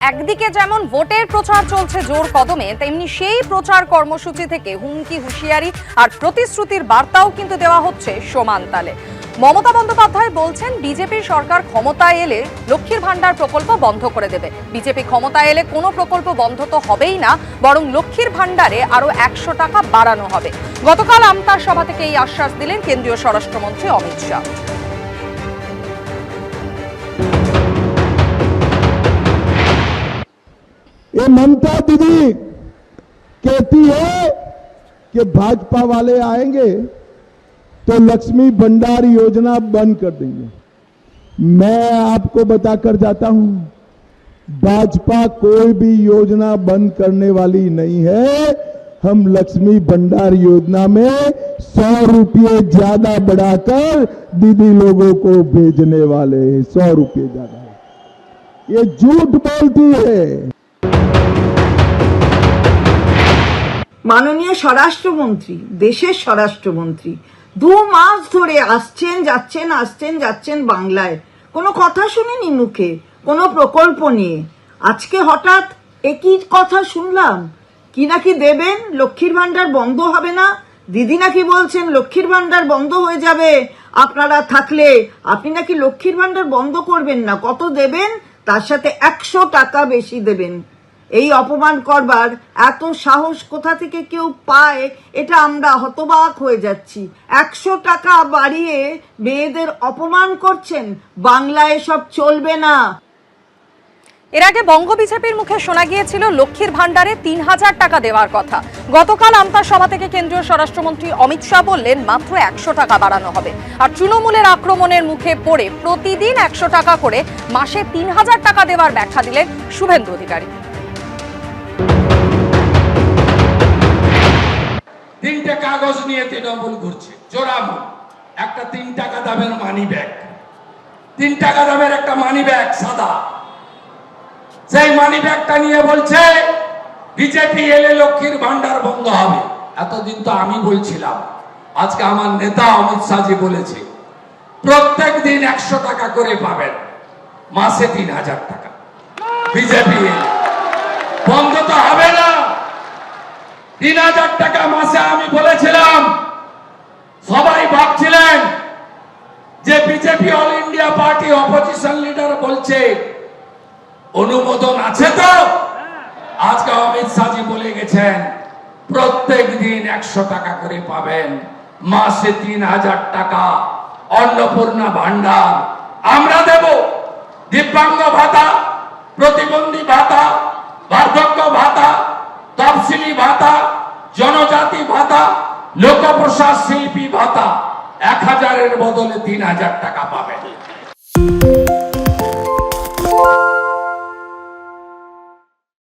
একদিকে যেমন ভোটের প্রচার চলছে জোর কদমে, তেমনি সেই প্রচার কর্মসূচি থেকে হুমকি, হুঁশিয়ারি আর প্রতিশ্রুতির বার্তাও কিন্তু দেওয়া হচ্ছে সমান তালে। মমতা বন্দ্যোপাধ্যায় বলছেন, বিজেপি সরকার ক্ষমতায় এলে লক্ষ্মীর ভান্ডার প্রকল্প বন্ধ করে দেবে। বিজেপি ক্ষমতায় এলে কোনো প্রকল্প বন্ধ তো হবেই না, বরং লক্ষ্মীর ভান্ডারে আরো 100 টাকা বাড়ানো হবে। গতকাল আমতার সভা থেকে এই আশ্বাস দিলেন কেন্দ্রীয় স্বরাষ্ট্রমন্ত্রী অমিত শাহ। ये ममता दीदी कहती है कि भाजपा वाले आएंगे तो लक्ष्मी भंडार योजना बंद कर देंगे। मैं आपको बताकर जाता हूं, भाजपा कोई भी योजना बंद करने वाली नहीं है। हम लक्ष्मी भंडार योजना में 100 रुपये ज्यादा बढ़ाकर दीदी लोगों को भेजने वाले हैं। 100 रुपये ज्यादा, ये झूठ बोलती है। মাননীয় স্বরাষ্ট্রমন্ত্রী, দেশের স্বরাষ্ট্রমন্ত্রী 2 মাস ধরে আসছেন যাচ্ছেন বাংলায়, কোনো কথা শুনিনি মুখে, কোনো প্রকল্প নিয়ে। আজকে হঠাৎ একই কথা শুনলাম, কি নাকি দেবেন, লক্ষ্মীর ভান্ডার বন্ধ হবে না। দিদি নাকি বলছেন লক্ষ্মীর ভান্ডার বন্ধ হয়ে যাবে আপনারা থাকলে, আপনি নাকি লক্ষ্মীর ভান্ডার বন্ধ করবেন না, কত দেবেন, তার সাথে 100 টাকা বেশি দেবেন। এই অপমান করবার এত সাহস কোথা থেকে কেউ পায়, এটা আমরা হতবাক হয়ে যাচ্ছি। 100 টাকা বাড়িয়ে মেয়েদের অপমান করছেন, বাংলায় সব চলবে না। এর আগে বঙ্গ বিজেপির মুখে শোনা গিয়েছিল লক্ষ্মীর ভান্ডারে 3000 টাকা দেওয়ার কথা। গতকাল আমতার সভা থেকে কেন্দ্রীয় স্বরাষ্ট্রমন্ত্রী অমিত শাহ বললেন, মাত্র 100 টাকা বাড়ানো হবে। আর তৃণমূলের আক্রমণের মুখে পড়ে প্রতিদিন 100 টাকা করে মাসে 3000 টাকা দেওয়ার ব্যাখ্যা দিলেন শুভেন্দু অধিকারী। 3টে কাগজ নিয়ে তৃণমূল ঘুরছে জোরামুল। একটা 3 টাকা দামের মানি ব্যাগ, 3 টাকা দামের একটা মানি ব্যাগ সাদা, সেই মানি ব্যাগটা নিয়ে বলছে বিজেপি এলে লক্ষ্মীর ভান্ডার বন্ধ হবে। এতদিন তো আমি বলছিলাম, আজকে আমার নেতা অমিত শাহজি বলেছে প্রত্যেক দিন 100 টাকা করে পাবেন, মাসে 3000 টাকা। বিজেপি এলে বন্ধ তো হবে না। 3000 টাকা মাসে আমি বলেছিলাম, সবাই ভাবছিলেন যে BJP all India party opposition leader বলছে অনুমোদন আছে তো। আজকে অমিত শাহজি বলে গেছেন প্রত্যেক দিন 100 টাকা করে পাবেন, মাসে 3000 টাকা। অন্নপূর্ণা ভান্ডার আমরা দেব, দিব্যাঙ্গ ভাতা, প্রতিবন্ধী ভাতা, বার্ধক্য ভাতা, তফসিলি ভাতা, জনজাতি ভাতা, লোকপ্রসাদ শিল্পী ভাতা 1000-এর বদলে 3000 টাকা পাবেন।